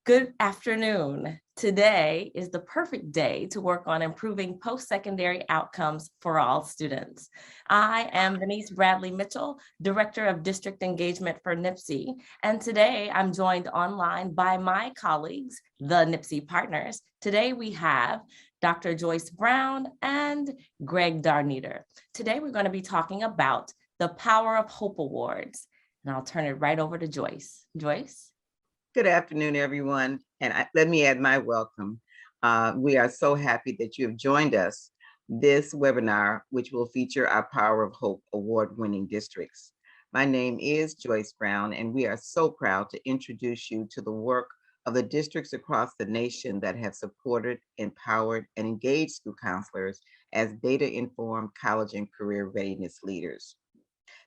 Good afternoon. Today is the perfect day to work on improving post-secondary outcomes for all students. I am Denise Bradley Mitchell, Director of District Engagement for NIPSE, and today I'm joined online by my colleagues, the NIPSE partners. Today we have Dr. Joyce Brown and Greg Darniter. Today we're going to be talking about the Power of Hope Awards, and I'll turn it right over to Joyce. Joyce? Good afternoon, everyone, and let me add my welcome. We are so happy that you have joined us this webinar, which will feature our Power of Hope award-winning districts. My name is Joyce Brown, and we are so proud to introduce you to the work of the districts across the nation that have supported, empowered, and engaged school counselors as data-informed college and career readiness leaders.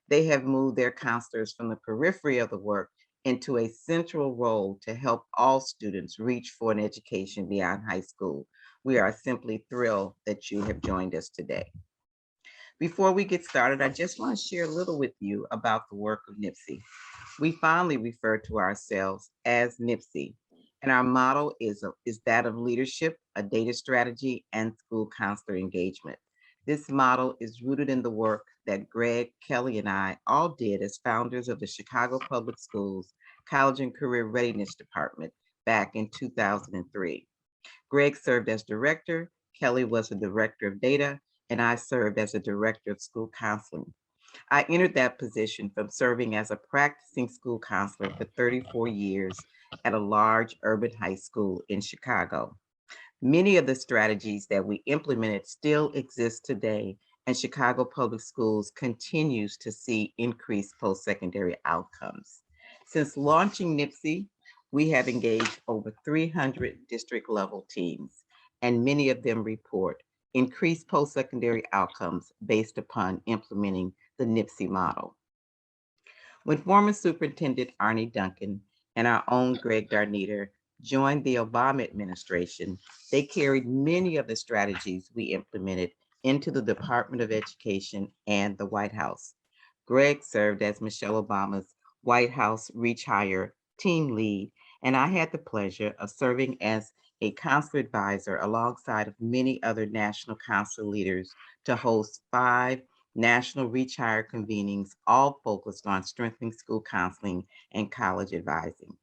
They have moved their counselors from the periphery of the work into a central role to help all students reach for an education beyond high school. We are simply thrilled that you have joined us today. Before we get started, I just want to share a little with you about the work of NIPSE. We fondly refer to ourselves as NIPSE, and our motto is that of leadership, a data strategy, and school counselor engagement. This model is rooted in the work that Greg, Kelly, and I all did as founders of the Chicago Public Schools College and Career Readiness Department back in 2003. Greg served as director, Kelly was the director of data, and I served as a director of school counseling. I entered that position from serving as a practicing school counselor for 34 years at a large urban high school in Chicago. Many of the strategies that we implemented still exist today, and Chicago Public Schools continues to see increased post-secondary outcomes. Since launching NIPSE, we have engaged over 300 district-level teams, and many of them report increased post-secondary outcomes based upon implementing the NIPSE model. When former Superintendent Arne Duncan and our own Greg Darniter joined the Obama administration, they carried many of the strategies we implemented into the Department of Education and the White House. Greg served as Michelle Obama's White House Reach Higher team lead, and I had the pleasure of serving as a counselor advisor alongside of many other national counselor leaders to host 5 national Reach Higher convenings, all focused on strengthening school counseling and college advising.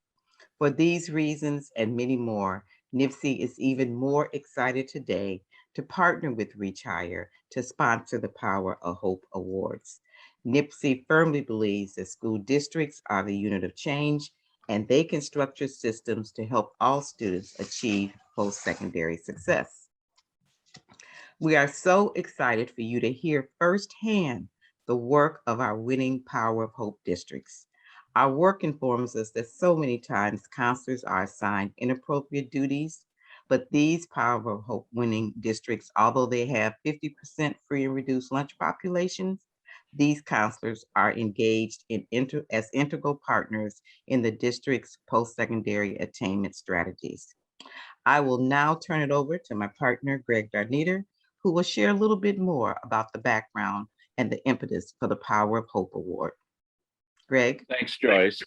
For these reasons and many more, NIPSE is even more excited today to partner with Reach Higher to sponsor the Power of Hope Awards. NIPSE firmly believes that school districts are the unit of change, and they can structure systems to help all students achieve post-secondary success. We are so excited for you to hear firsthand the work of our winning Power of Hope districts. Our work informs us that so many times counselors are assigned inappropriate duties, but these Power of Hope winning districts, although they have 50% free and reduced lunch populations, these counselors are engaged as integral partners in the district's post-secondary attainment strategies. I will now turn it over to my partner, Greg Darniter, who will share a little bit more about the background and the impetus for the Power of Hope Award. Greg? Thanks, Joyce.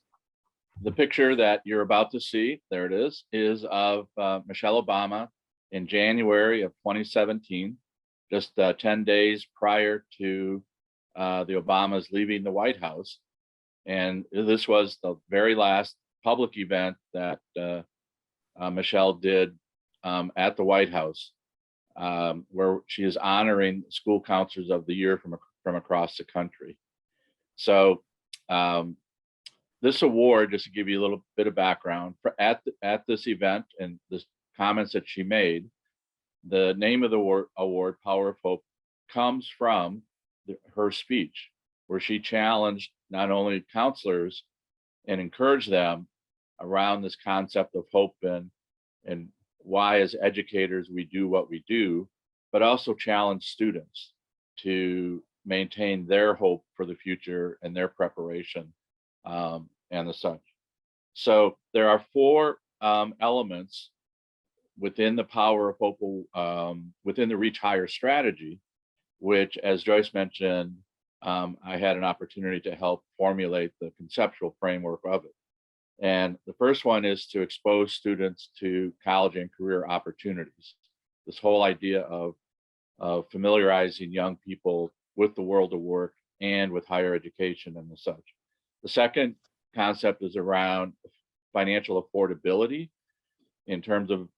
The picture that you're about to see, there it is of Michelle Obama in January of 2017, just 10 days prior to the Obamas leaving the White House. And this was the very last public event that Michelle did at the White House, where she is honoring school counselors of the year from across the country. So this award, just to give you a little bit of background, at this event and the comments that she made, the name of the award, Power of Hope, comes from her speech, where she challenged not only counselors and encouraged them around this concept of hope and why as educators we do what we do, but also challenge students to maintain their hope for the future and their preparation and the such. So there are 4 elements within the Power of Hope, within the Reach Higher strategy, which, as Joyce mentioned, I had an opportunity to help formulate the conceptual framework of it. And the first one is to expose students to college and career opportunities. This whole idea of familiarizing young people with the world of work and with higher education and the such. The second concept is around financial affordability in terms of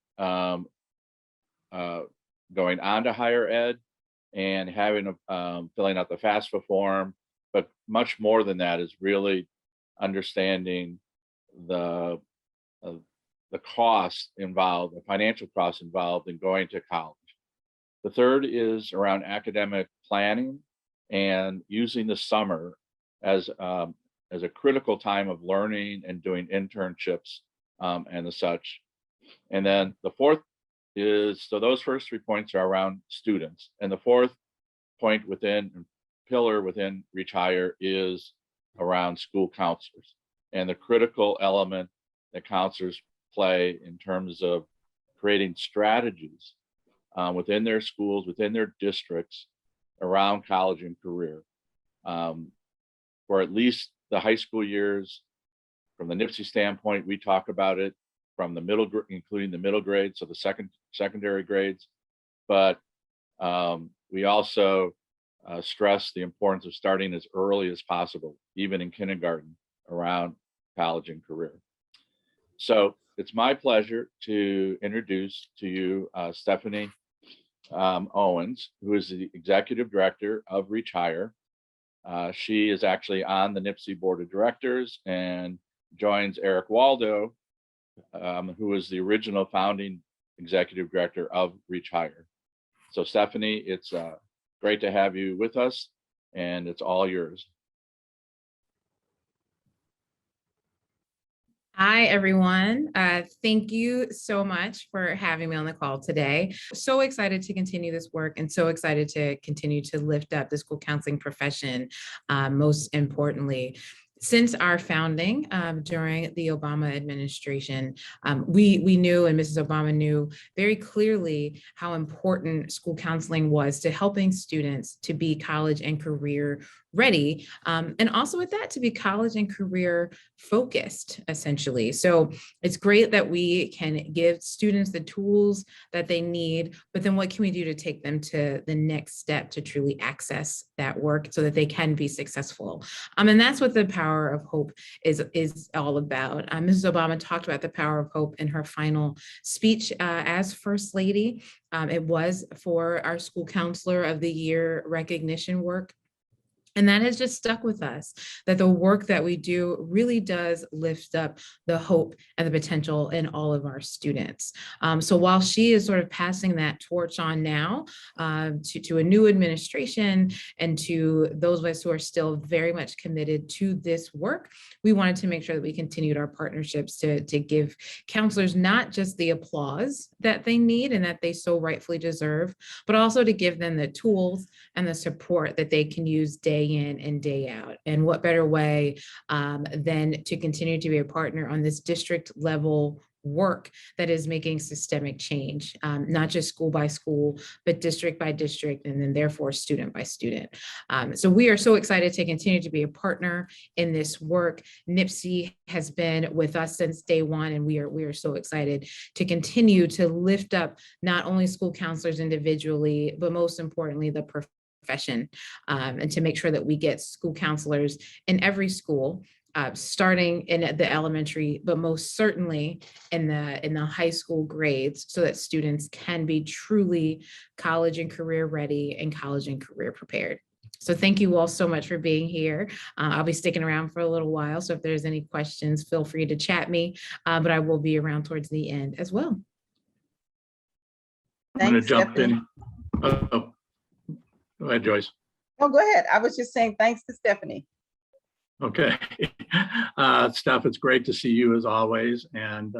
going on to higher ed and having filling out the FAFSA form, but much more than that is really understanding the cost involved, the financial costs involved in going to college. The third is around academic planning and using the summer as a critical time of learning and doing internships and the such. And then the fourth is, so those first 3 points are around students. And the fourth point pillar within Reach Higher is around school counselors and the critical element that counselors play in terms of creating strategies within their schools, within their districts, around college and career. For at least the high school years, from the NIPSE standpoint, we talk about it from the middle, including the middle grades, so the secondary grades. But we also stress the importance of starting as early as possible, even in kindergarten, around college and career. So it's my pleasure to introduce to you Stephanie Owens, who is the Executive Director of Reach Higher. She is actually on the NIPSE Board of Directors and joins Eric Waldo, who is the original founding Executive Director of Reach Higher. So Stephanie, it's great to have you with us, and it's all yours. Hi, everyone. Thank you so much for having me on the call today. So excited to continue this work and so excited to continue to lift up the school counseling profession, most importantly. Since our founding during the Obama administration, we knew, and Mrs. Obama knew very clearly how important school counseling was to helping students to be college and career ready, and also with that to be college and career focused, essentially. So it's great that we can give students the tools that they need, but then what can we do to take them to the next step to truly access that work so that they can be successful? And that's what the Power of Hope is all about. Mrs. Obama talked about the power of hope in her final speech as First Lady. It was for our School Counselor of the Year recognition work. And that has just stuck with us, that the work that we do really does lift up the hope and the potential in all of our students. So while she is sort of passing that torch on now to a new administration and to those of us who are still very much committed to this work, we wanted to make sure that we continued our partnerships to give counselors not just the applause that they need and that they so rightfully deserve, but also to give them the tools and the support that they can use day in and day out. And what better way than to continue to be a partner on this district level work that is making systemic change, not just school by school, but district by district, and then therefore student by student. So we are so excited to continue to be a partner in this work. NIPSE has been with us since day one, and we are so excited to continue to lift up not only school counselors individually, but most importantly, the profession, and to make sure that we get school counselors in every school, starting in the elementary, but most certainly in the high school grades, so that students can be truly college and career ready and college and career prepared. So thank you all so much for being here. I'll be sticking around for a little while, so if there's any questions, feel free to chat me, but I will be around towards the end as well. I'm going to jump Stephanie. in. Go ahead, Joyce. Oh, go ahead. I was just saying thanks to Stephanie. Okay. Steph, it's great to see you as always. And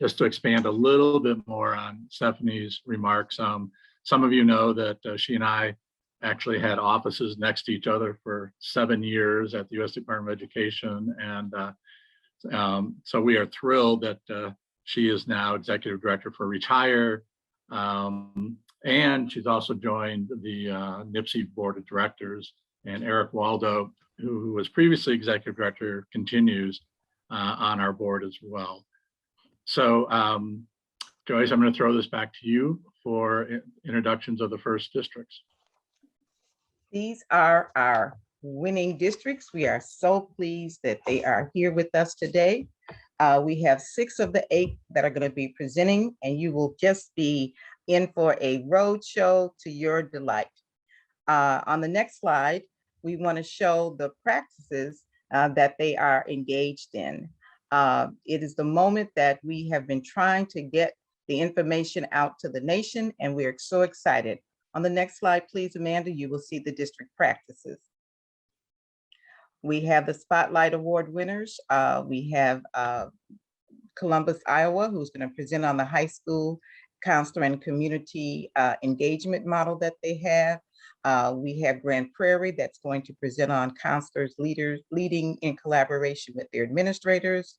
just to expand a little bit more on Stephanie's remarks, some of you know that she and I actually had offices next to each other for 7 years at the U.S. Department of Education. And so we are thrilled that she is now Executive Director for Reach Higher. And she's also joined the NIPSE Board of Directors, and Eric Waldo, who was previously Executive Director, continues on our board as well. So Joyce, I'm going to throw this back to you for introductions of the first districts. These are our winning districts. We are so pleased that they are here with us today. We have 6 of the 8 that are going to be presenting, and you will just be in for a road show to your delight. On the next slide, we want to show the practices that they are engaged in. It is the moment that we have been trying to get the information out to the nation, and we're so excited. On the next slide, please, Amanda, you will see the district practices. We have the Spotlight Award winners. We have Columbus, Iowa, who's going to present on the high school counselor and community engagement model that they have. We have Grand Prairie that's going to present on counselors leading in collaboration with their administrators.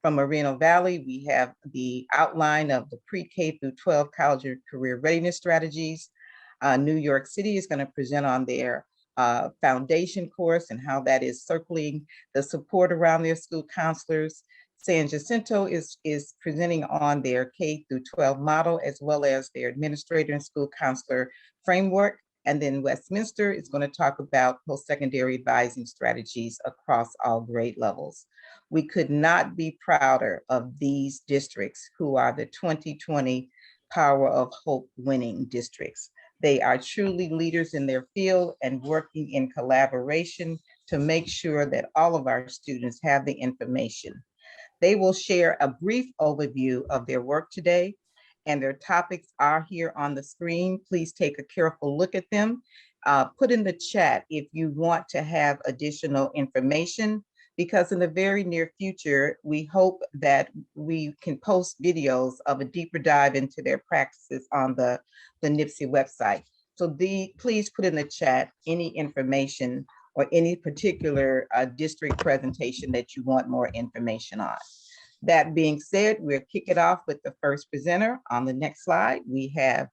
From Moreno Valley, we have the outline of the pre-K through 12 college and career readiness strategies. New York City is going to present on their foundation course and how that is circling the support around their school counselors. San Jacinto is presenting on their K through 12 model, as well as their administrator and school counselor framework. And then Westminster is going to talk about post-secondary advising strategies across all grade levels. We could not be prouder of these districts, who are the 2020 Power of Hope winning districts. They are truly leaders in their field and working in collaboration to make sure that all of our students have the information. They will share a brief overview of their work today, and their topics are here on the screen. Please take a careful look at them. Put in the chat if you want to have additional information, because in the very near future, we hope that we can post videos of a deeper dive into their practices on the NIPSE website. So please put in the chat any information or any particular district presentation that you want more information on. That being said, we'll kick it off with the first presenter. On the next slide, we have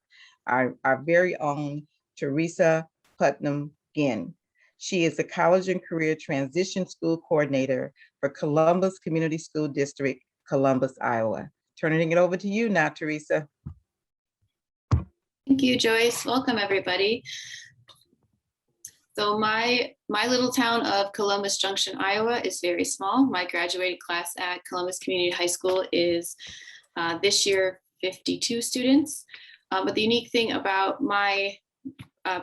our very own Teresa Putnam-Ginn. She is the College and Career Transition School Coordinator for Columbus Community School District, Columbus, Iowa. Turning it over to you now, Teresa. Thank you, Joyce. Welcome, everybody. So my little town of Columbus Junction, Iowa is very small. My graduated class at Columbus Community High School is this year 52 students. But the unique thing about my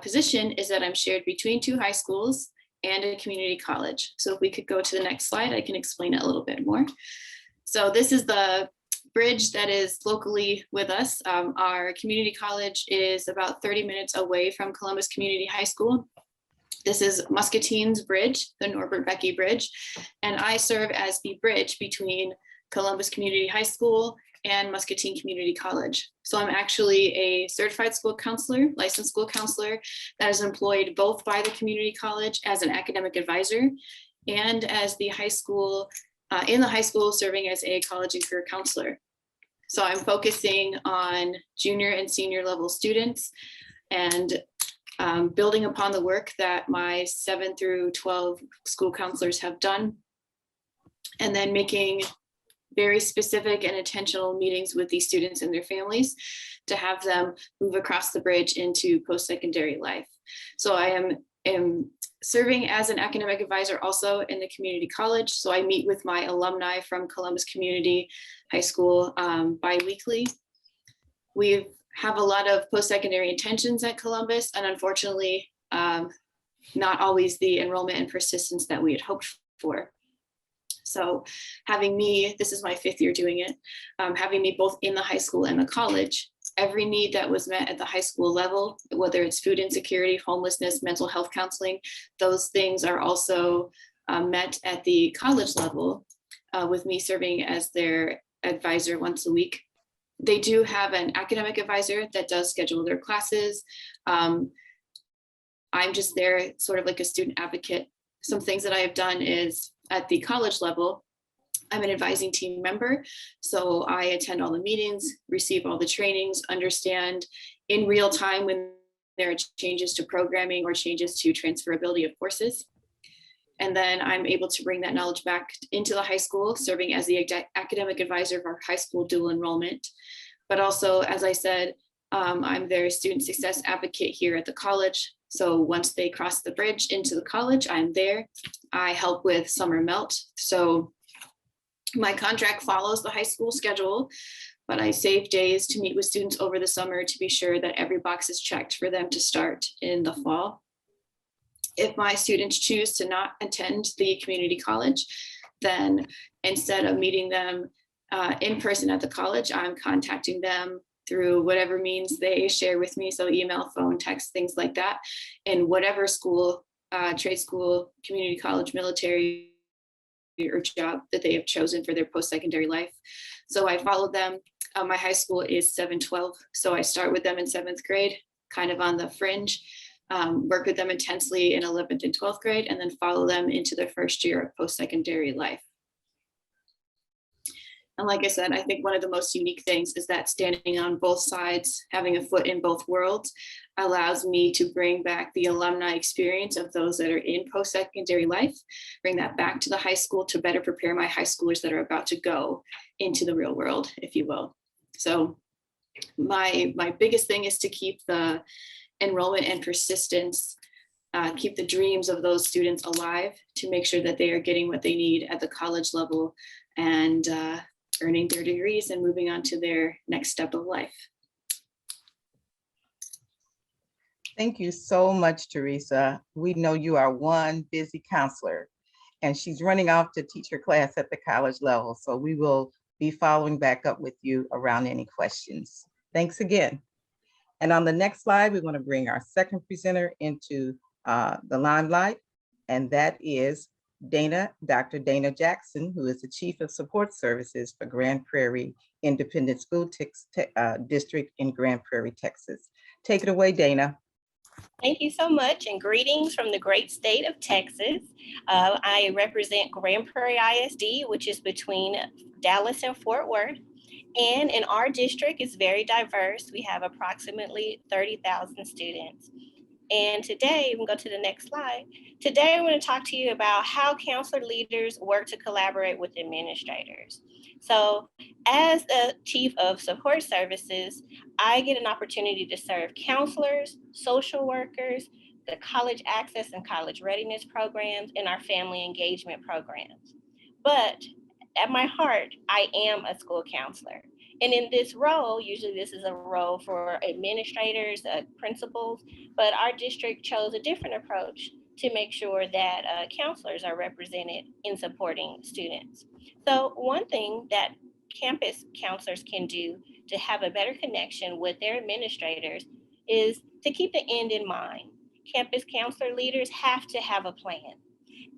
position is that I'm shared between 2 high schools and a community college. So if we could go to the next slide, I can explain it a little bit more. So this is the bridge that is locally with us. Our community college is about 30 minutes away from Columbus Community High School. This is Muscatine's Bridge, the Norbert Becky Bridge, and I serve as the bridge between Columbus Community High School and Muscatine Community College. So I'm actually a certified school counselor, licensed school counselor, that is employed both by the community college as an academic advisor and as the high school, in the high school serving as a college and career counselor. So I'm focusing on junior and senior level students and building upon the work that my 7 through 12 school counselors have done, and then making very specific and intentional meetings with these students and their families to have them move across the bridge into post-secondary life. So I am serving as an academic advisor also in the community college. So I meet with my alumni from Columbus Community High School bi-weekly. We have a lot of post-secondary intentions at Columbus, and unfortunately, not always the enrollment and persistence that we had hoped for. So having me, this is my 5th year doing it, having me both in the high school and the college, every need that was met at the high school level, whether it's food insecurity, homelessness, mental health counseling, those things are also met at the college level with me serving as their advisor once a week. They do have an academic advisor that does schedule their classes. I'm just there sort of like a student advocate. Some things that I have done is at the college level, I'm an advising team member. So I attend all the meetings, receive all the trainings, understand in real time when there are changes to programming or changes to transferability of courses. And then I'm able to bring that knowledge back into the high school, serving as the academic advisor of our high school dual enrollment. But also, as I said, I'm their student success advocate here at the college. So once they cross the bridge into the college, I'm there. I help with summer melt. So my contract follows the high school schedule, but I save days to meet with students over the summer to be sure that every box is checked for them to start in the fall. If my students choose to not attend the community college, then instead of meeting them in person at the college, I'm contacting them through whatever means they share with me. So email, phone, text, things like that. In whatever school, trade school, community college, military, or job that they have chosen for their post-secondary life. So I followed them. My high school is 7-12. So I start with them in 7th grade, kind of on the fringe, work with them intensely in 11th and 12th grade, and then follow them into their first year of post-secondary life. And like I said, I think one of the most unique things is that standing on both sides, having a foot in both worlds, allows me to bring back the alumni experience of those that are in post-secondary life, bring that back to the high school to better prepare my high schoolers that are about to go into the real world, if you will. So my biggest thing is to keep the enrollment and persistence, keep the dreams of those students alive, to make sure that they are getting what they need at the college level and earning their degrees and moving on to their next step of life. Thank you so much, Teresa. We know you are one busy counselor, and she's running off to teach her class at the college level. So we will be following back up with you around any questions. Thanks again. And on the next slide, we're going to bring our second presenter into the limelight, and that is Dr. Dana Jackson, who is the Chief of Support Services for Grand Prairie Independent School District in Grand Prairie, Texas. Take it away, Dana. Thank you so much, and greetings from the great state of Texas. I represent Grand Prairie ISD, which is between Dallas and Fort Worth. And in our district, it's very diverse. We have approximately 30,000 students. And today, we can go to the next slide. Today, I'm going to talk to you about how counselor leaders work to collaborate with administrators. So as the Chief of Support Services, I get an opportunity to serve counselors, social workers, the college access and college readiness programs, and our family engagement programs. But at my heart, I am a school counselor. And in this role, usually this is a role for administrators, principals, but our district chose a different approach to make sure that counselors are represented in supporting students. So one thing that campus counselors can do to have a better connection with their administrators is to keep the end in mind. Campus counselor leaders have to have a plan.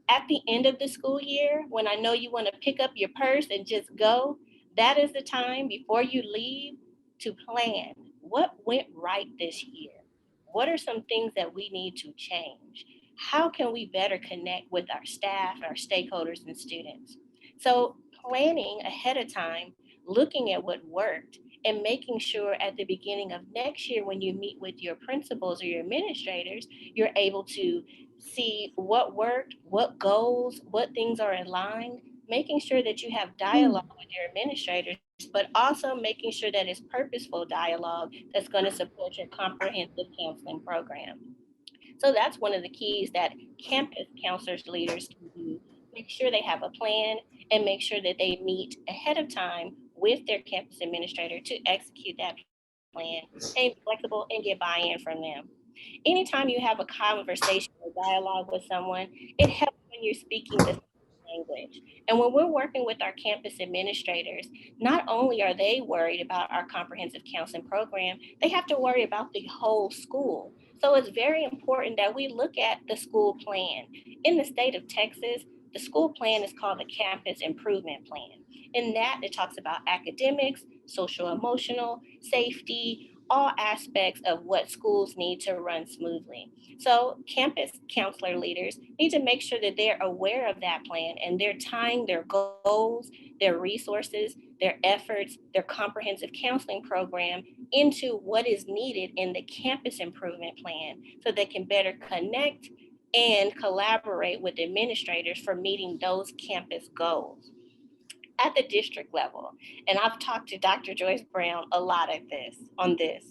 At the end of the school year, when I know you want to pick up your purse and just go, that is the time before you leave to plan what went right this year. What are some things that we need to change? How can we better connect with our staff, our stakeholders, and students? So planning ahead of time, looking at what worked, and making sure at the beginning of next year when you meet with your principals or your administrators, you're able to see what worked, what goals, what things are in line, making sure that you have dialogue with your administrators, but also making sure that it's purposeful dialogue that's going to support your comprehensive counseling program. So that's one of the keys that campus counselors leaders can do. Make sure they have a plan and make sure that they meet ahead of time with their campus administrator to execute that plan, stay flexible, and get buy-in from them. Anytime you have a conversation or dialogue with someone, it helps when you're speaking the language. And when we're working with our campus administrators, not only are they worried about our comprehensive counseling program, they have to worry about the whole school. So it's very important that we look at the school plan. In the state of Texas, the school plan is called the Campus Improvement Plan. In that, it talks about academics, social emotional, safety, all aspects of what schools need to run smoothly. So campus counselor leaders need to make sure that they're aware of that plan and they're tying their goals, their resources, their efforts, their comprehensive counseling program into what is needed in the campus improvement plan so they can better connect and collaborate with administrators for meeting those campus goals at the district level. And I've talked to Dr. Joyce Brown a lot on this.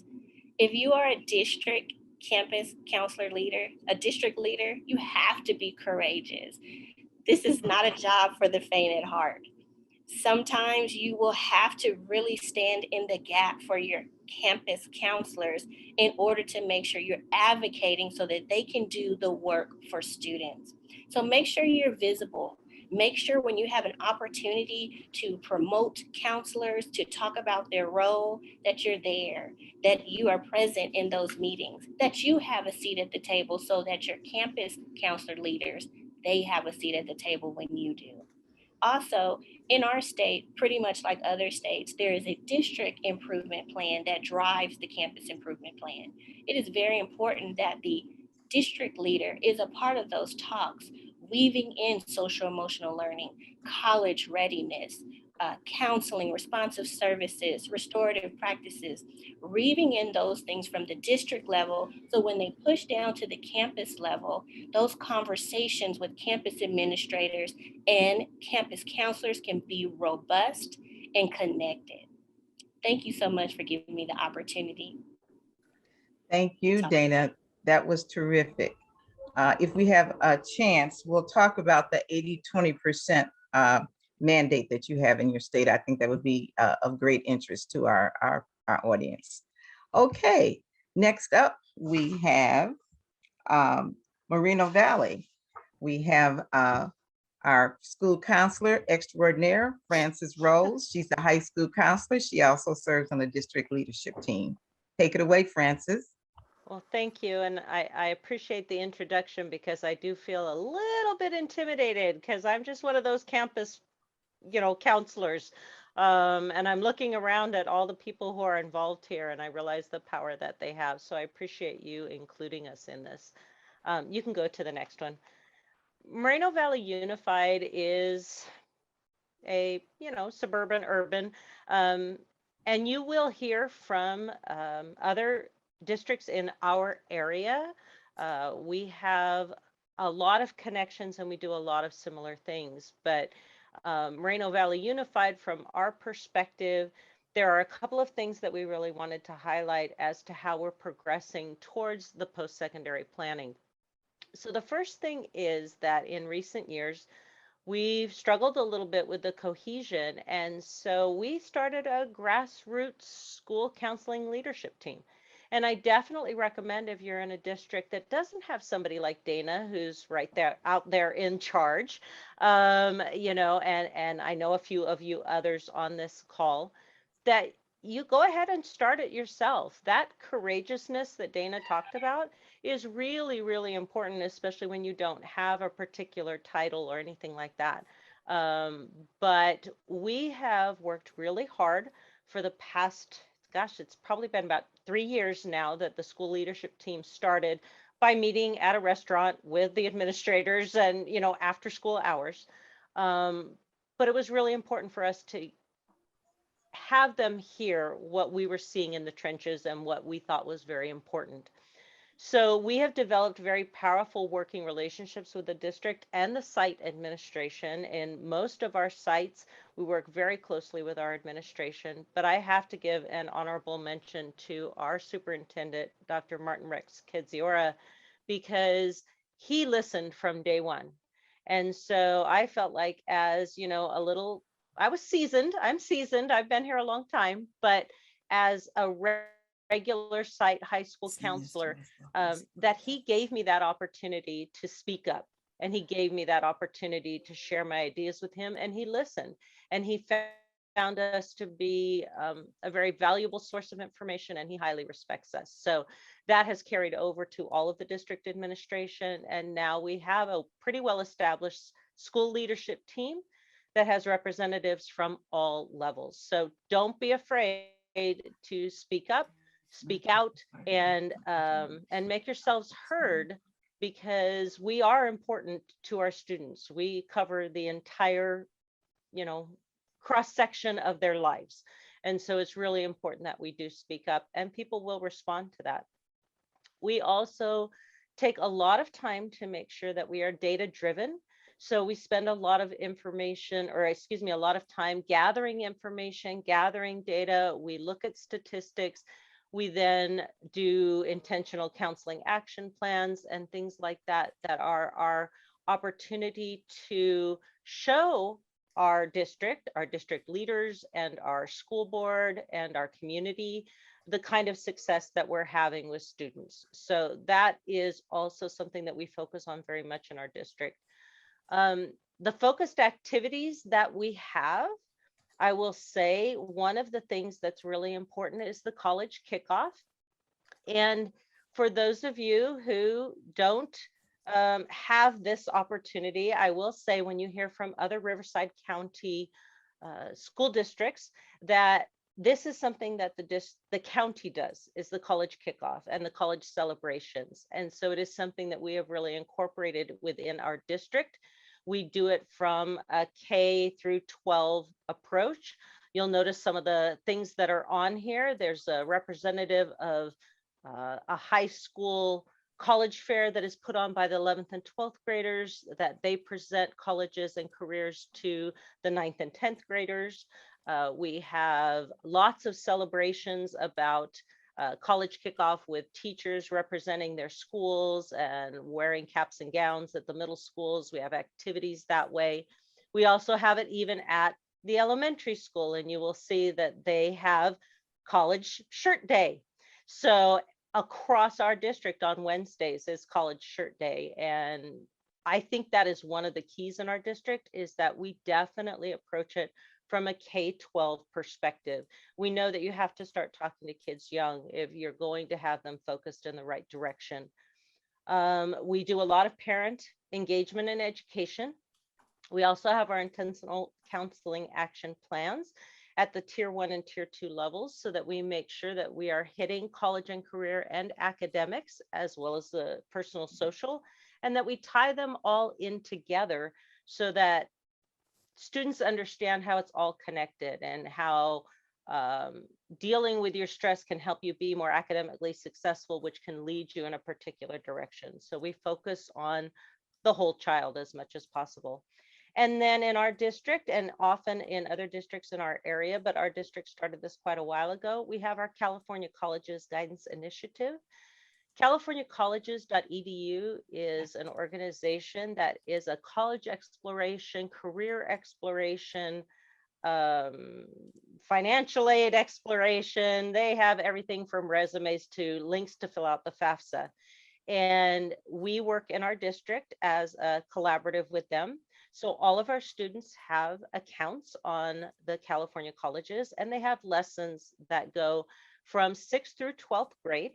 If you are a district campus counselor leader, a district leader, you have to be courageous. This is not a job for the faint at heart. Sometimes you will have to really stand in the gap for your campus counselors in order to make sure you're advocating so that they can do the work for students. So make sure you're visible. Make sure when you have an opportunity to promote counselors, to talk about their role, that you're there, that you are present in those meetings, that you have a seat at the table so that your campus counselor leaders, they have a seat at the table when you do. Also, in our state, pretty much like other states, there is a district improvement plan that drives the campus improvement plan. It is very important that the district leader is a part of those talks, weaving in social emotional learning, college readiness, counseling, responsive services, restorative practices, weaving in those things from the district level. So when they push down to the campus level, those conversations with campus administrators and campus counselors can be robust and connected. Thank you so much for giving me the opportunity. Thank you, Dana. That was terrific. If we have a chance, we'll talk about the 80-20% mandate that you have in your state. I think that would be of great interest to our audience. Okay, next up, we have Moreno Valley. We have our school counselor extraordinaire, Frances Rose. She's a high school counselor. She also serves on the district leadership team. Take it away, Frances. Well, thank you. And I appreciate the introduction because I do feel a little bit intimidated because I'm just one of those campus, counselors. And I'm looking around at all the people who are involved here and I realize the power that they have. So I appreciate you including us in this. You can go to the next one. Moreno Valley Unified is a, suburban, urban, and you will hear from other districts in our area. We have a lot of connections and we do a lot of similar things, but Moreno Valley Unified, from our perspective, there are a couple of things that we really wanted to highlight as to how we're progressing towards the post-secondary planning. So the first thing is that in recent years, we've struggled a little bit with the cohesion. And so we started a grassroots school counseling leadership team. And I definitely recommend if you're in a district that doesn't have somebody like Dana, who's right there out there in charge, and I know a few of you others on this call, that you go ahead and start it yourself. That courageousness that Dana talked about is really, really important, especially when you don't have a particular title or anything like that. But we have worked really hard for the past, it's probably been about 3 years now that the school leadership team started by meeting at a restaurant with the administrators and, after school hours. But it was really important for us to have them hear what we were seeing in the trenches and what we thought was very important. So we have developed very powerful working relationships with the district and the site administration. In most of our sites, we work very closely with our administration, but I have to give an honorable mention to our superintendent, Dr. Martin Rex Kedziora, because he listened from day one. And so I felt like as, I was seasoned, I'm seasoned, I've been here a long time, but as a regular site high school counselor, that he gave me that opportunity to speak up, and he gave me that opportunity to share my ideas with him, and he listened, and he found us to be a very valuable source of information, and he highly respects us. So that has carried over to all of the district administration, and now we have a pretty well established school leadership team that has representatives from all levels. So don't be afraid to speak up, speak out, and make yourselves heard, because we are important to our students. We cover the entire, cross section of their lives. And so it's really important that we do speak up, and people will respond to that. We also take a lot of time to make sure that we are data driven. So we spend a lot of information, or excuse me, a lot of time gathering information, gathering data. We look at statistics. We then do intentional counseling action plans and things like that, that are our opportunity to show our district leaders and our school board and our community the kind of success that we're having with students. So that is also something that we focus on very much in our district. The focused activities that we have, I will say one of the things that's really important is the college kickoff. And for those of you who don't have this opportunity, I will say when you hear from other Riverside County school districts that this is something that the county does, is the college kickoff and the college celebrations. And so it is something that we have really incorporated within our district. We do it from a K through 12 approach. You'll notice some of the things that are on here. There's a representative of a high school college fair that is put on by the 11th and 12th graders, that they present colleges and careers to the 9th and 10th graders. We have lots of celebrations about college kickoff with teachers representing their schools and wearing caps and gowns at the middle schools. We have activities that way. We also have it even at the elementary school, and you will see that they have college shirt day. So across our district on Wednesdays is college shirt day. And I think that is one of the keys in our district, is that we definitely approach it from a K-12 perspective. We know that you have to start talking to kids young if you're going to have them focused in the right direction. We do a lot of parent engagement and education. We also have our intentional counseling action plans at the tier 1 and tier 2 levels, so that we make sure that we are hitting college and career and academics, as well as the personal social, and that we tie them all in together so that students understand how it's all connected, and how dealing with your stress can help you be more academically successful, which can lead you in a particular direction. So we focus on the whole child as much as possible. And then in our district, and often in other districts in our area, but our district started this quite a while ago, we have our California Colleges Guidance Initiative. CaliforniaColleges.edu is an organization that is a college exploration, career exploration, financial aid exploration. They have everything from resumes to links to fill out the FAFSA. And we work in our district as a collaborative with them. So all of our students have accounts on the California colleges, and they have lessons that go from 6th through 12th grade.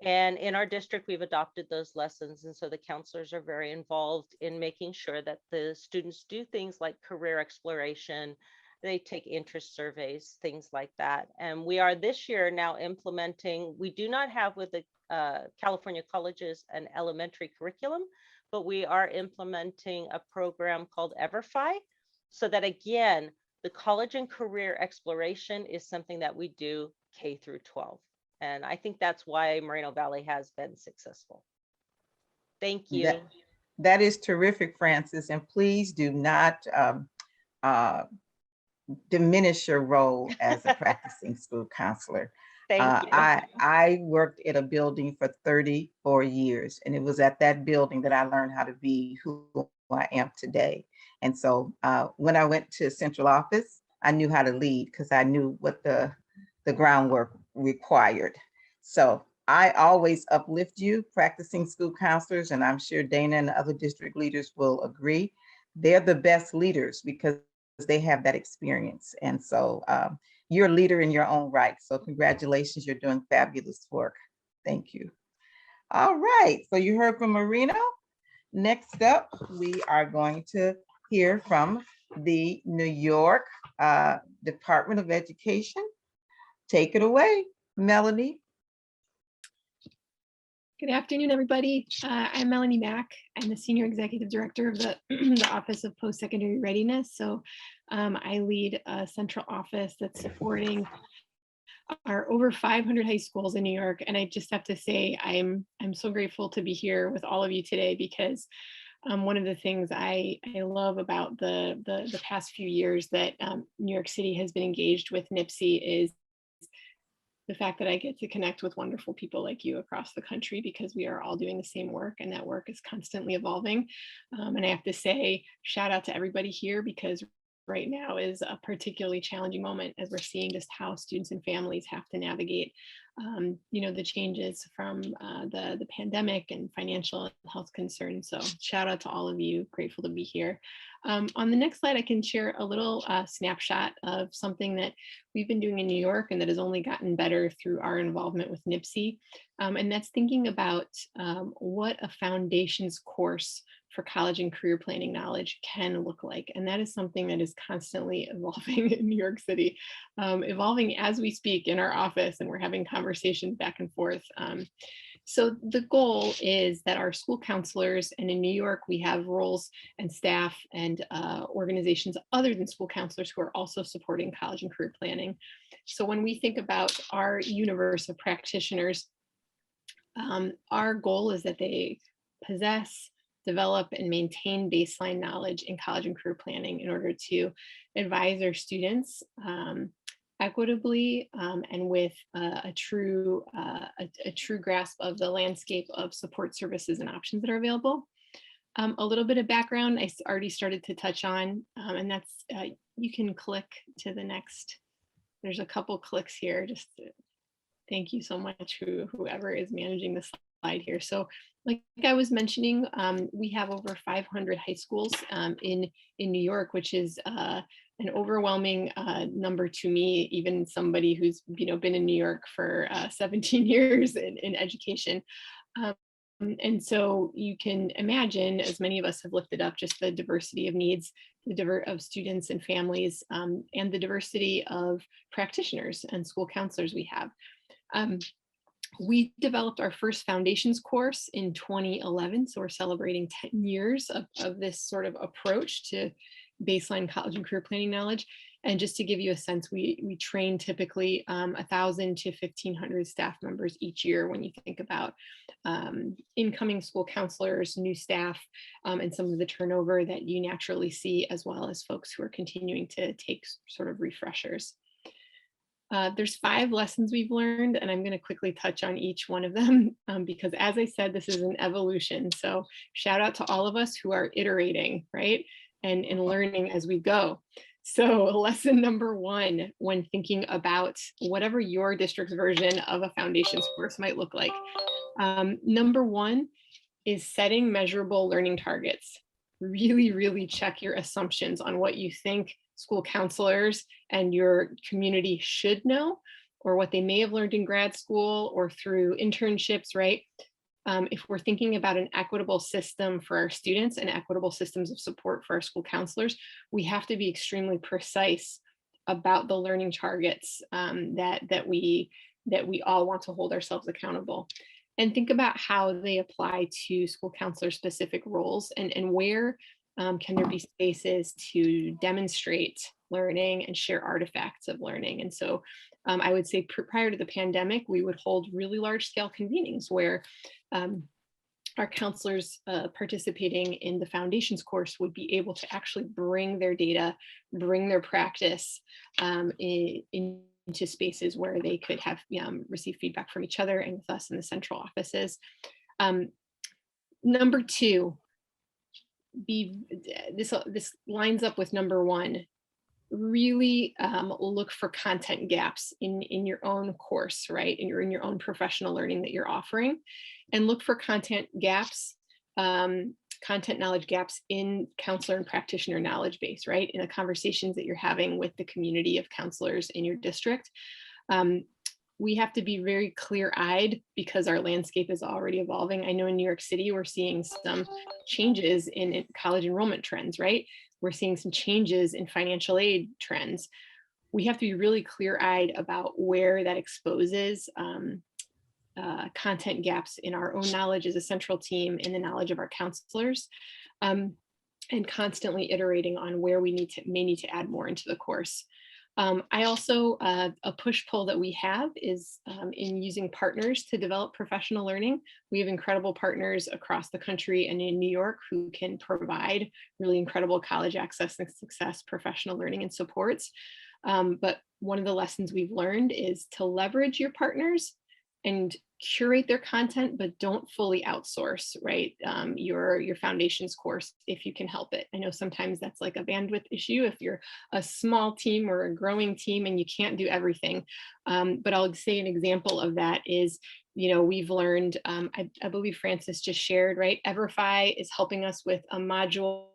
And in our district, we've adopted those lessons. And so the counselors are very involved in making sure that the students do things like career exploration. They take interest surveys, things like that. And we are this year now implementing, we do not have with the California colleges an elementary curriculum, but we are implementing a program called EverFi, so that again, the college and career exploration is something that we do K through 12. And I think that's why Moreno Valley has been successful. Thank you. That is terrific, Frances. And please do not diminish your role as a practicing school counselor. Thank you. I worked at a building for 34 years, and it was at that building that I learned how to be who I am today. And so when I went to central office, I knew how to lead because I knew what the groundwork required. So I always uplift you, practicing school counselors, and I'm sure Dana and other district leaders will agree. They're the best leaders because they have that experience. And so you're a leader in your own right. So congratulations, you're doing fabulous work. Thank you. All right, so you heard from Moreno. Next up, we are going to hear from the New York Department of Education. Take it away, Melanie. Good afternoon, everybody. I'm Melanie Mack. I'm the Senior Executive Director of the, the Office of Post-Secondary Readiness. So I lead a central office that's supporting are over 500 high schools in New York. And I just have to say, I'm so grateful to be here with all of you today, because one of the things I love about the past few years that New York City has been engaged with NIPSI is the fact that I get to connect with wonderful people like you across the country, because we are all doing the same work and that work is constantly evolving. And I have to say, shout out to everybody here, because right now is a particularly challenging moment as we're seeing just how students and families have to navigate the changes from the pandemic and financial and health concerns. So shout out to all of you, grateful to be here. On the next slide, I can share a little snapshot of something that we've been doing in New York and that has only gotten better through our involvement with NIPSI. And that's thinking about what a foundations course for college and career planning knowledge can look like. And that is something that is constantly evolving in New York City, evolving as we speak in our office, and we're having conversations back and forth. So the goal is that our school counselors, and in New York, we have roles and staff and organizations other than school counselors who are also supporting college and career planning. So when we think about our universe of practitioners, our goal is that they possess, develop, and maintain baseline knowledge in college and career planning in order to advise their students equitably and with a true grasp of the landscape of support services and options that are available. A little bit of background I already started to touch on, and that's you can click to the next. There's a couple clicks here. Just thank you so much, whoever is managing the slide here. So like I was mentioning, we have over 500 high schools in New York, which is an overwhelming number to me, even somebody who's been in New York for 17 years in education. And so you can imagine, as many of us have lifted up, just the diversity of needs, of students and families, and the diversity of practitioners and school counselors we have. We developed our first foundations course in 2011. So we're celebrating 10 years of this sort of approach to baseline college and career planning knowledge. And just to give you a sense, we train typically 1,000 to 1,500 staff members each year when you think about incoming school counselors, new staff, and some of the turnover that you naturally see, as well as folks who are continuing to take sort of refreshers. There's 5 lessons we've learned, and I'm going to quickly touch on each one of them because, as I said, this is an evolution. So shout out to all of us who are iterating, right? And learning as we go. So lesson number 1, when thinking about whatever your district's version of a foundations course might look like. Number 1 is setting measurable learning targets. Really, really check your assumptions on what you think school counselors and your community should know, or what they may have learned in grad school or through internships, right? If we're thinking about an equitable system for our students and equitable systems of support for our school counselors, we have to be extremely precise about the learning targets that we all want to hold ourselves accountable. And think about how they apply to school counselor specific roles, and where can there be spaces to demonstrate learning and share artifacts of learning. And so I would say prior to the pandemic, we would hold really large scale convenings where our counselors participating in the foundations course would be able to actually bring their data, bring their practice into spaces where they could have receive feedback from each other and with us in the central offices. Number 2, this lines up with number 1. Really look for content gaps in your own course, right? And in your own professional learning that you're offering, and look for content gaps, content knowledge gaps in counselor and practitioner knowledge base, right? In the conversations that you're having with the community of counselors in your district. We have to be very clear-eyed because our landscape is already evolving. I know in New York City, we're seeing some changes in college enrollment trends, right? We're seeing some changes in financial aid trends. We have to be really clear-eyed about where that exposes content gaps in our own knowledge as a central team, in the knowledge of our counselors, and constantly iterating on where we may need to add more into the course. I also, a push-pull that we have is in using partners to develop professional learning. We have incredible partners across the country and in New York who can provide really incredible college access and success professional learning and supports. But one of the lessons we've learned is to leverage your partners and curate their content, but don't fully outsource, right? Your foundations course, if you can help it. I know sometimes that's like a bandwidth issue if you're a small team or a growing team and you can't do everything. But I'll say an example of that is, we've learned, I believe Francis just shared, right? Everfi is helping us with a module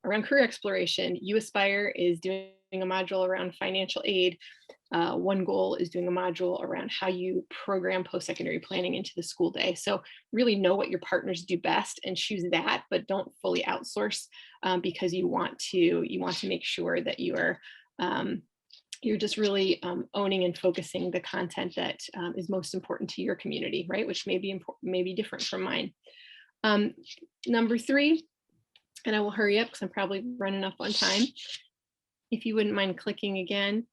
around career exploration. UAspire is doing a module around financial aid. One Goal is doing a module around how you program post-secondary planning into the school day. So really know what your partners do best and choose that, but don't fully outsource because you want to make sure that you're just really owning and focusing the content that is most important to your community, right? Which may be different from mine. Number 3, and I will hurry up because I'm probably running up on time. If you wouldn't mind clicking again.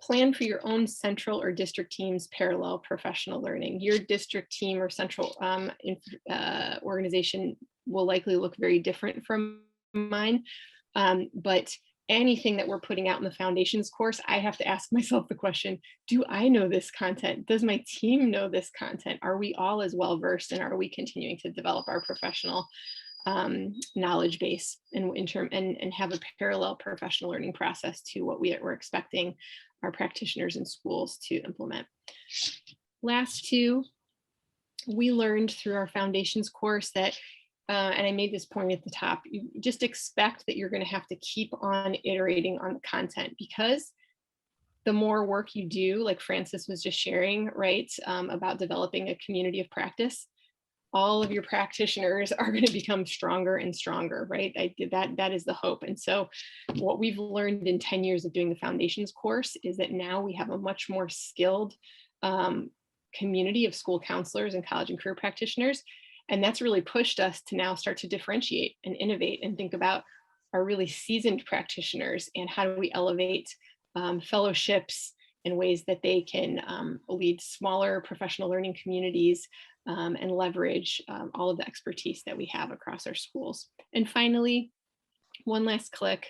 Plan for your own central or district team's parallel professional learning. Your district team or central organization will likely look very different from mine, but anything that we're putting out in the foundations course, I have to ask myself the question, do I know this content? Does my team know this content? Are we all as well versed, and are we continuing to develop our professional knowledge base and have a parallel professional learning process to what we're expecting our practitioners in schools to implement. Last 2, we learned through our foundations course that, and I made this point at the top, you just expect that you're going to have to keep on iterating on the content, because the more work you do, like Francis was just sharing, right, about developing a community of practice, all of your practitioners are going to become stronger and stronger, right? That is the hope. And so what we've learned in 10 years of doing the foundations course is that now we have a much more skilled community of school counselors and college and career practitioners. And that's really pushed us to now start to differentiate and innovate and think about our really seasoned practitioners and how do we elevate fellowships in ways that they can lead smaller professional learning communities and leverage all of the expertise that we have across our schools. And finally, one last click,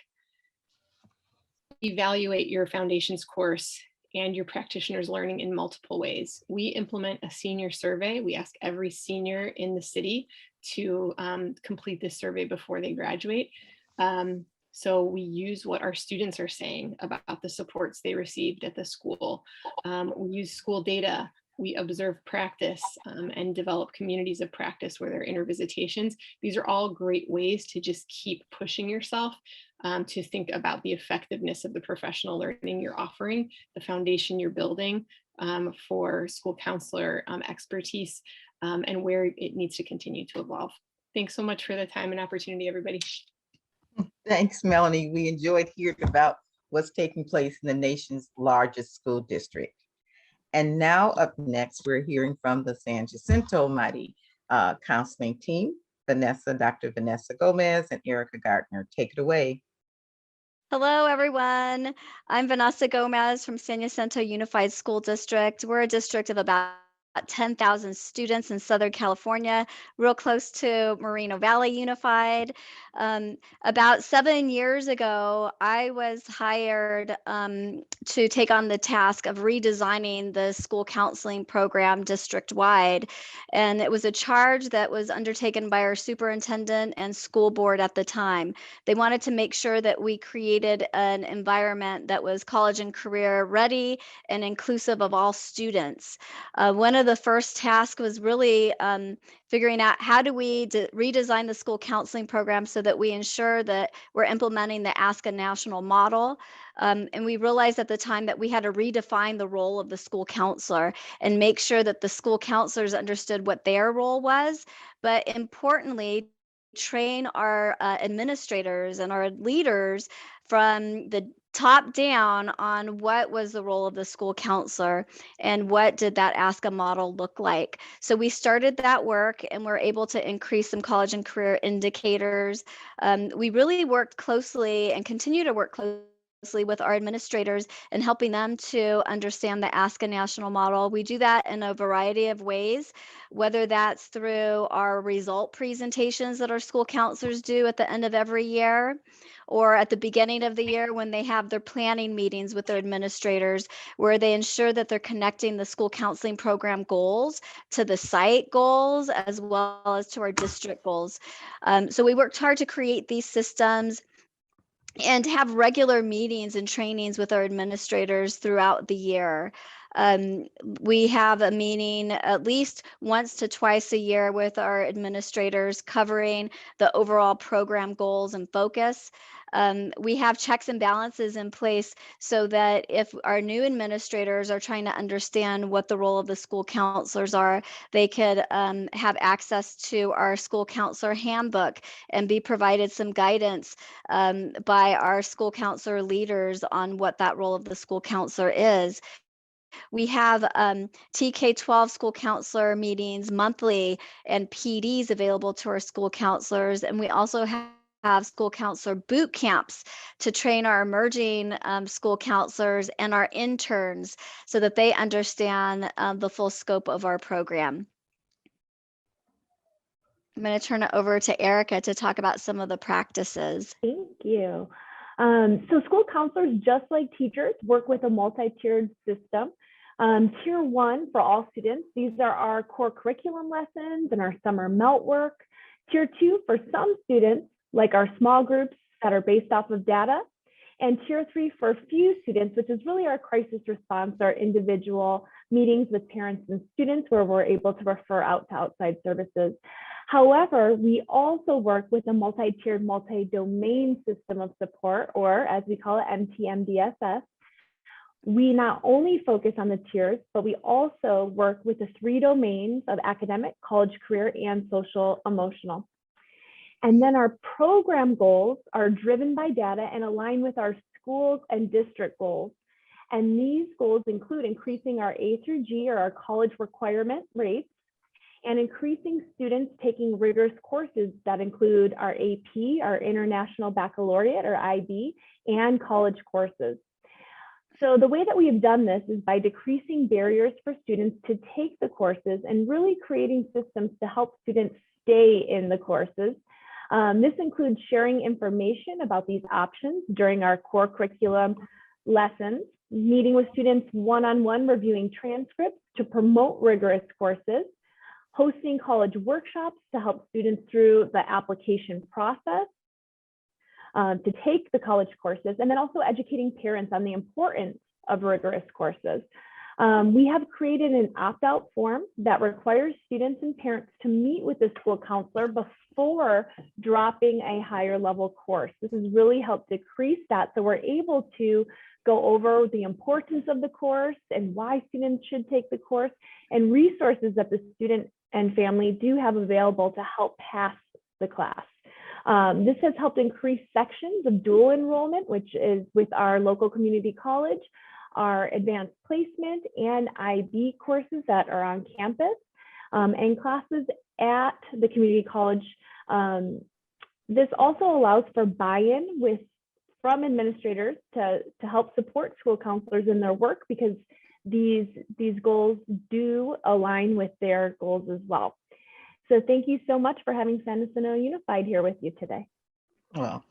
evaluate your foundations course and your practitioners' learning in multiple ways. We implement a senior survey. We ask every senior in the city to complete this survey before they graduate. So we use what our students are saying about the supports they received at the school. We use school data. We observe practice and develop communities of practice where there are intervisitations. These are all great ways to just keep pushing yourself to think about the effectiveness of the professional learning you're offering, the foundation you're building for school counselor expertise, and where it needs to continue to evolve. Thanks so much for the time and opportunity, everybody. Thanks, Melanie. We enjoyed hearing about what's taking place in the nation's largest school district. And now up next, we're hearing from the San Jacinto Mighty counseling team, Dr. Vanessa Gomez and Erica Gardner. Take it away. Hello, everyone. I'm Vanessa Gomez from San Jacinto Unified School District. We're a district of about 10,000 students in Southern California, real close to Moreno Valley Unified. About 7 years ago, I was hired to take on the task of redesigning the school counseling program district-wide. And it was a charge that was undertaken by our superintendent and school board at the time. They wanted to make sure that we created an environment that was college and career ready and inclusive of all students. One of the first tasks was really figuring out how do we redesign the school counseling program so that we ensure that we're implementing the Ask a National model. And we realized at the time that we had to redefine the role of the school counselor and make sure that the school counselors understood what their role was, but importantly, train our administrators and our leaders from the top down on what was the role of the school counselor and what did that Ask a model look like. So we started that work and we're able to increase some college and career indicators. We really worked closely and continue to work closely with our administrators and helping them to understand the Ask a National model. We do that in a variety of ways, whether that's through our result presentations that our school counselors do at the end of every year, or at the beginning of the year when they have their planning meetings with their administrators, where they ensure that they're connecting the school counseling program goals to the site goals as well as to our district goals. So we worked hard to create these systems and have regular meetings and trainings with our administrators throughout the year. We have a meeting at least once to twice a year with our administrators covering the overall program goals and focus. We have checks and balances in place so that if our new administrators are trying to understand what the role of the school counselors are, they could have access to our school counselor handbook and be provided some guidance by our school counselor leaders on what that role of the school counselor is. We have TK-12 school counselor meetings monthly and PDs available to our school counselors. And we also have school counselor boot camps to train our emerging school counselors and our interns so that they understand the full scope of our program. I'm going to turn it over to Erica to talk about some of the practices. Thank you. So school counselors, just like teachers, work with a multi-tiered system. Tier 1 for all students, these are our core curriculum lessons and our summer melt work. Tier 2 for some students, like our small groups that are based off of data. And Tier 3 for a few students, which is really our crisis response, our individual meetings with parents and students where we're able to refer out to outside services. However, we also work with a multi-tiered, multi-domain system of support, or as we call it, MTMDSS. We not only focus on the tiers, but we also work with the 3 domains of academic, college, career, and social emotional. And then our program goals are driven by data and align with our schools and district goals. And these goals include increasing our A through G, or our college requirement rates, and increasing students taking rigorous courses that include our AP, our International Baccalaureate, or IB, and college courses. So the way that we have done this is by decreasing barriers for students to take the courses and really creating systems to help students stay in the courses. This includes sharing information about these options during our core curriculum lessons, meeting with students one-on-one, reviewing transcripts to promote rigorous courses, hosting college workshops to help students through the application process to take the college courses, and then also educating parents on the importance of rigorous courses. We have created an opt-out form that requires students and parents to meet with the school counselor before dropping a higher level course. This has really helped decrease that, so we're able to go over the importance of the course and why students should take the course, and resources that the student and family do have available to help pass the class. This has helped increase sections of dual enrollment, which is with our local community college, our advanced placement, and IB courses that are on campus, and classes at the community college. This also allows for buy-in from administrators to help support school counselors in their work, because these goals do align with their goals as well. So thank you so much for having San Jacinto Unified here with you today. Well,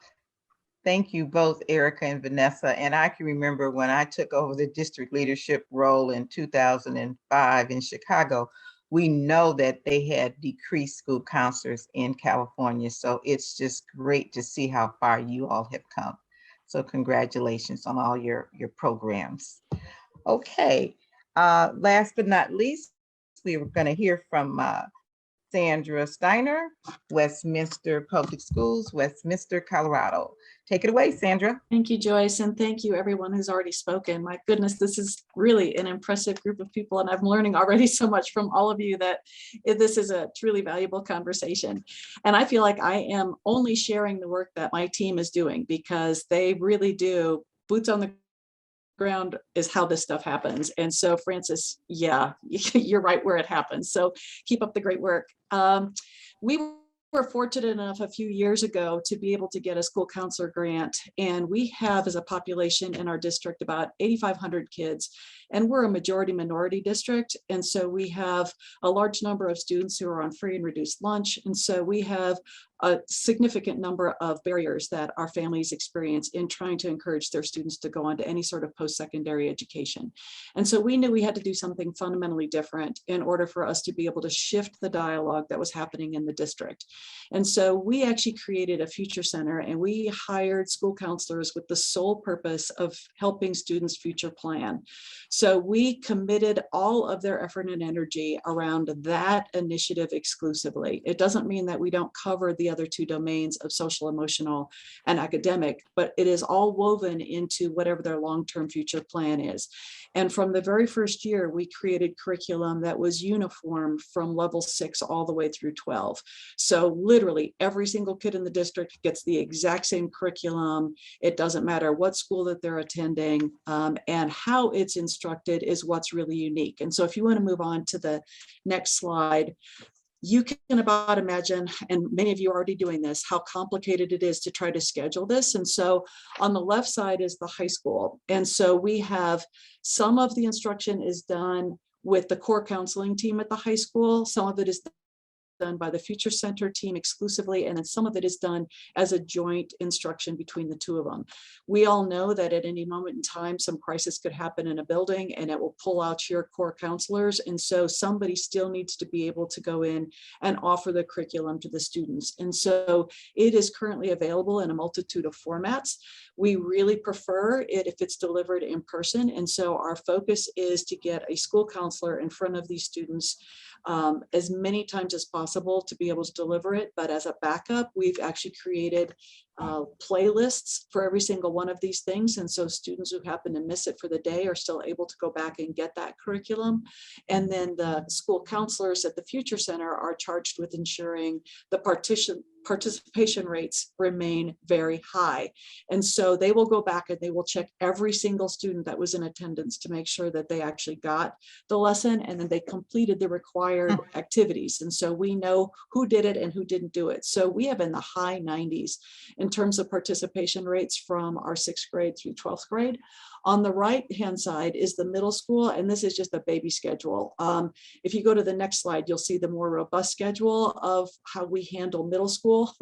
thank you both, Erica and Vanessa. And I can remember when I took over the district leadership role in 2005 in Chicago, we know that they had decreased school counselors in California. So it's just great to see how far you all have come. So congratulations on all your programs. Okay, last but not least, we were going to hear from Sandra Steiner, Westminster Public Schools, Westminster, Colorado. Take it away, Sandra. Thank you, Joyce, and thank you everyone who's already spoken. My goodness, this is really an impressive group of people, and I'm learning already so much from all of you that this is a truly valuable conversation. And I feel like I am only sharing the work that my team is doing, because they really do, boots on the ground is how this stuff happens. And so Francis, yeah, you're right where it happens. So keep up the great work. We were fortunate enough a few years ago to be able to get a school counselor grant. And we have as a population in our district about 8,500 kids, and we're a majority minority district. And so we have a large number of students who are on free and reduced lunch. And so we have a significant number of barriers that our families experience in trying to encourage their students to go on to any sort of post-secondary education. And so we knew we had to do something fundamentally different in order for us to be able to shift the dialogue that was happening in the district. And so we actually created a future center, and we hired school counselors with the sole purpose of helping students future plan. So we committed all of their effort and energy around that initiative exclusively. It doesn't mean that we don't cover the other two domains of social, emotional, and academic, but it is all woven into whatever their long-term future plan is. And from the very first year, we created curriculum that was uniform from level 6 all the way through 12. So literally every single kid in the district gets the exact same curriculum. It doesn't matter what school that they're attending, and how it's instructed is what's really unique. And so if you want to move on to the next slide, you can about imagine, and many of you are already doing this, how complicated it is to try to schedule this. And so on the left side is the high school. And so we have some of the instruction is done with the core counseling team at the high school. Some of it is done by the Future Center team exclusively, and then some of it is done as a joint instruction between the two of them. We all know that at any moment in time, some crisis could happen in a building and it will pull out your core counselors. And so somebody still needs to be able to go in and offer the curriculum to the students. And so it is currently available in a multitude of formats. We really prefer it if it's delivered in person. And so our focus is to get a school counselor in front of these students as many times as possible to be able to deliver it. But as a backup, we've actually created playlists for every single one of these things. And so students who happen to miss it for the day are still able to go back and get that curriculum. And then the school counselors at the Future Center are charged with ensuring the participation rates remain very high. And so they will go back and they will check every single student that was in attendance to make sure that they actually got the lesson and then they completed the required activities. And so we know who did it and who didn't do it. So we have in the high 90s in terms of participation rates from our 6th grade through 12th grade. On the right-hand side is the middle school, and this is just a baby schedule. If you go to the next slide, you'll see the more robust schedule of how we handle middle school.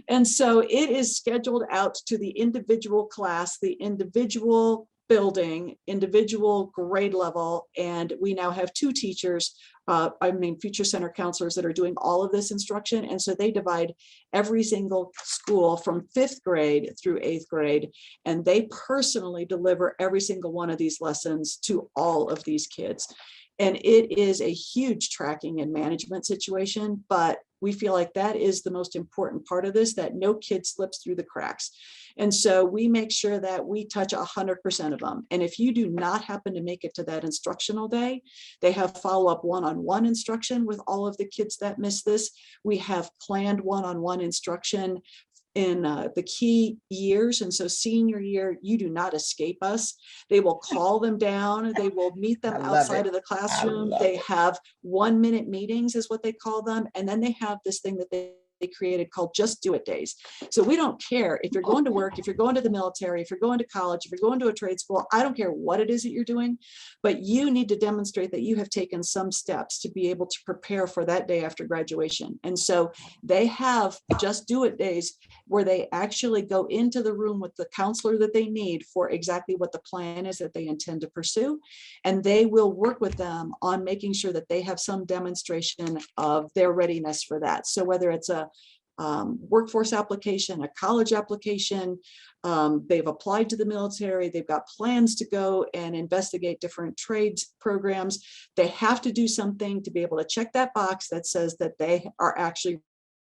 And so it is scheduled out to the individual class, the individual building, individual grade level, and we now have 2 teachers, Future Center counselors that are doing all of this instruction. And so they divide every single school from 5th grade through 8th grade, and they personally deliver every single one of these lessons to all of these kids. And it is a huge tracking and management situation, but we feel like that is the most important part of this, that no kid slips through the cracks. And so we make sure that we touch 100% of them. And if you do not happen to make it to that instructional day, they have follow-up one-on-one instruction with all of the kids that miss this. We have planned one-on-one instruction in the key years. And so senior year, you do not escape us. They will call them down. They will meet them outside of the classroom. They have 1-minute meetings is what they call them. And then they have this thing that they created called Just Do It Days. So we don't care if you're going to work, if you're going to the military, if you're going to college, if you're going to a trade school, I don't care what it is that you're doing, but you need to demonstrate that you have taken some steps to be able to prepare for that day after graduation. And so they have Just Do It Days where they actually go into the room with the counselor that they need for exactly what the plan is that they intend to pursue. And they will work with them on making sure that they have some demonstration of their readiness for that. So whether it's a workforce application, a college application, they've applied to the military, they've got plans to go and investigate different trades programs. They have to do something to be able to check that box that says that they are actually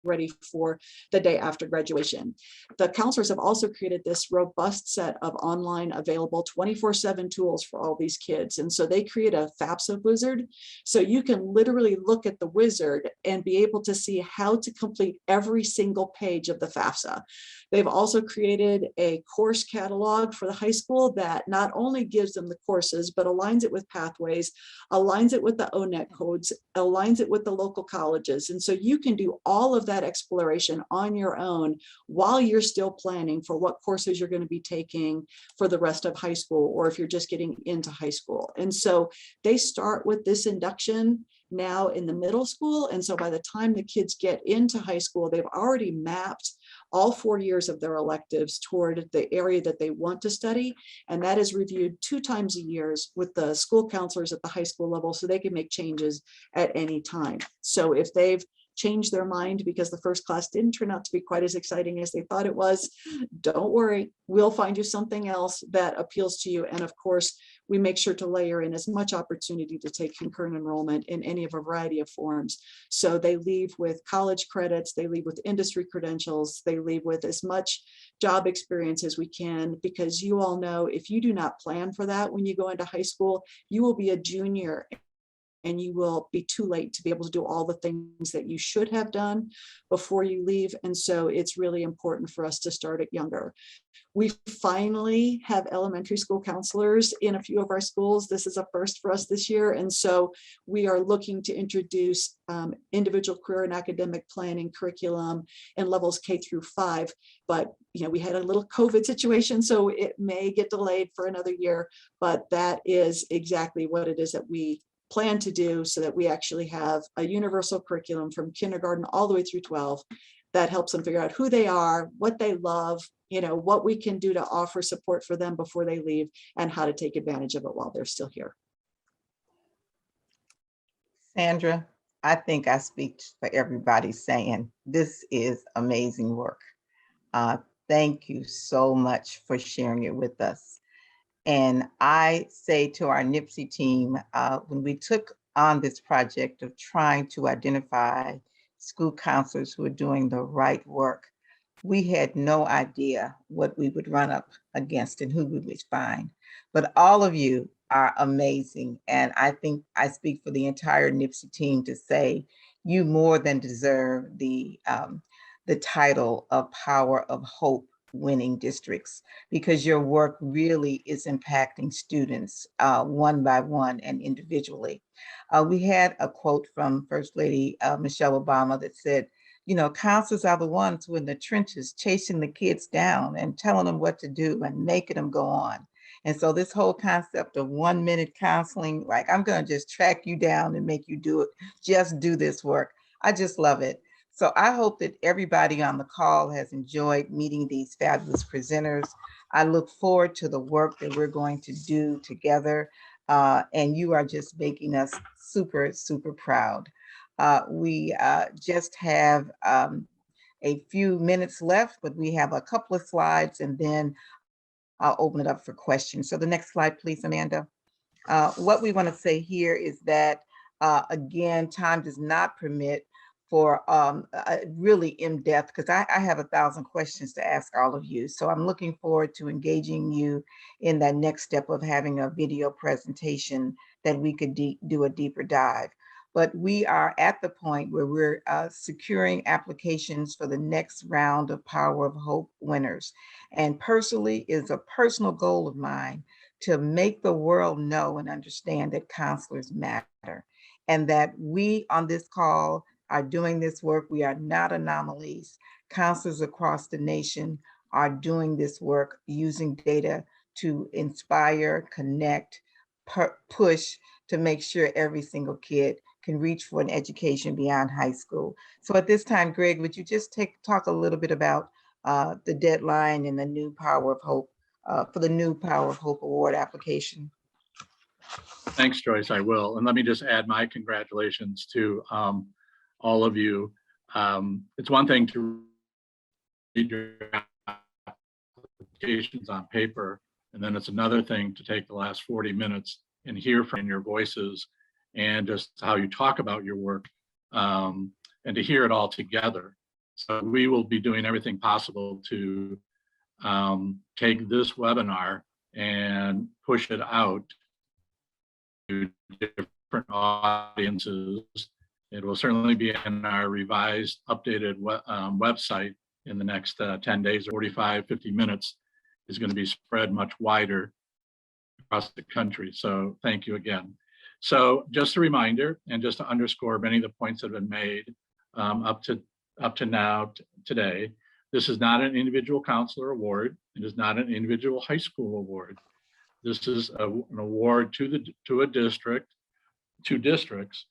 ready for the day after graduation. The counselors have also created this robust set of online available 24/7 tools for all these kids. And so they create a FAFSA wizard. So you can literally look at the wizard and be able to see how to complete every single page of the FAFSA. They've also created a course catalog for the high school that not only gives them the courses, but aligns it with pathways, aligns it with the ONET codes, aligns it with the local colleges. And so you can do all of that exploration on your own while you're still planning for what courses you're going to be taking for the rest of high school, or if you're just getting into high school. And so they start with this induction now in the middle school. And so by the time the kids get into high school, they've already mapped all 4 years of their electives toward the area that they want to study. And that is reviewed 2 times a year with the school counselors at the high school level, so they can make changes at any time. So if they've changed their mind because the first class didn't turn out to be quite as exciting as they thought it was, don't worry, we'll find you something else that appeals to you. And of course, we make sure to layer in as much opportunity to take concurrent enrollment in any of a variety of forms. So they leave with college credits, they leave with industry credentials, they leave with as much job experience as we can, because you all know if you do not plan for that when you go into high school, you will be a junior and you will be too late to be able to do all the things that you should have done before you leave. And so it's really important for us to start it younger. We finally have elementary school counselors in a few of our schools. This is a first for us this year. And so we are looking to introduce individual career and academic planning curriculum in levels K through 5. But we had a little COVID situation, so it may get delayed for another year, but that is exactly what it is that we plan to do, so that we actually have a universal curriculum from kindergarten all the way through 12 that helps them figure out who they are, what they love, what we can do to offer support for them before they leave, and how to take advantage of it while they're still here. Sandra, I think I speak for everybody saying this is amazing work. Thank you so much for sharing it with us. And I say to our NIPSE team, when we took on this project of trying to identify school counselors who are doing the right work, we had no idea what we would run up against and who we would find. But all of you are amazing. And I think I speak for the entire NIPSE team to say you more than deserve the title of Power of Hope winning districts, because your work really is impacting students one by one and individually. We had a quote from First Lady Michelle Obama that said, counselors are the ones who are in the trenches chasing the kids down and telling them what to do and making them go on. And so this whole concept of 1-minute counseling, like I'm going to just track you down and make you do it, just do this work. I just love it. So I hope that everybody on the call has enjoyed meeting these fabulous presenters. I look forward to the work that we're going to do together. And you are just making us super, super proud. We just have a few minutes left, but we have a couple of slides and then I'll open it up for questions. So the next slide, please, Amanda. What we want to say here is that, again, time does not permit for really in-depth, because I have 1,000 questions to ask all of you. So I'm looking forward to engaging you in that next step of having a video presentation that we could do a deeper dive. But we are at the point where we're securing applications for the next round of Power of Hope winners. And personally, it's a personal goal of mine to make the world know and understand that counselors matter, and that we on this call are doing this work. We are not anomalies. Counselors across the nation are doing this work using data to inspire, connect, push to make sure every single kid can reach for an education beyond high school. So at this time, Greg, would you just talk a little bit about the deadline and the new Power of Hope for the new Power of Hope Award application? Thanks, Joyce, I will. And let me just add my congratulations to all of you. It's one thing to read your applications on paper, and then it's another thing to take the last 40 minutes and hear from your voices and just how you talk about your work, and to hear it all together. So we will be doing everything possible to take this webinar and push it out to different audiences. It will certainly be in our revised, updated website in the next 10 days, 45, 50 minutes is going to be spread much wider across the country. So thank you again. So just a reminder, and just to underscore many of the points that have been made up to now today, this is not an individual counselor award. It is not an individual high school award. This is an award to a district, to districts,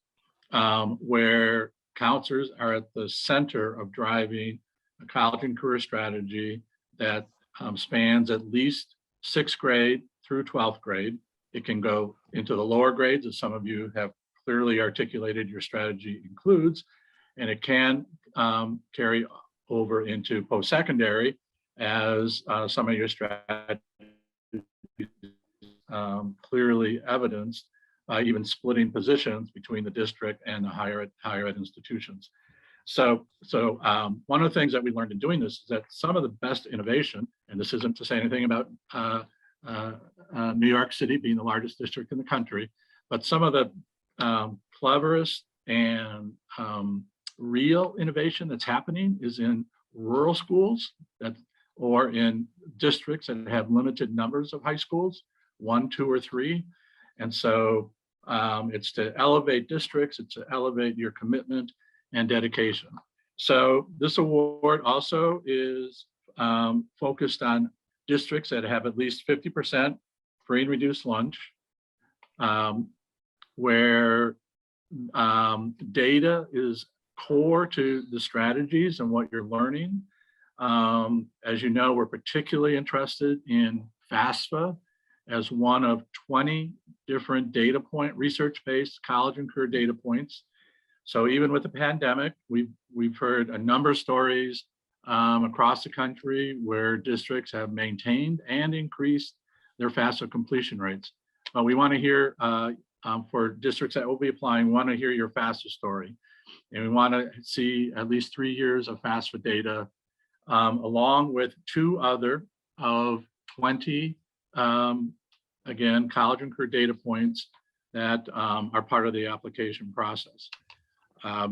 where counselors are at the center of driving a college and career strategy that spans at least 6th grade through 12th grade. It can go into the lower grades, as some of you have clearly articulated your strategy includes, and it can carry over into post-secondary, as some of your strategies clearly evidenced by even splitting positions between the district and the higher ed institutions. So one of the things that we learned in doing this is that some of the best innovation, and this isn't to say anything about New York City being the largest district in the country, but some of the cleverest and real innovation that's happening is in rural schools or in districts that have limited numbers of high schools, 1, 2, or 3. And so it's to elevate districts, it's to elevate your commitment and dedication. So this award also is focused on districts that have at least 50% free and reduced lunch, where data is core to the strategies and what you're learning. As you know, we're particularly interested in FAFSA as one of 20 different data point, research-based college and career data points. So even with the pandemic, we've heard a number of stories across the country where districts have maintained and increased their FAFSA completion rates. But we want to hear, for districts that will be applying, want to hear your FAFSA story. And we want to see at least 3 years of FAFSA data, along with 2 other of 20, again, college and career data points that are part of the application process. I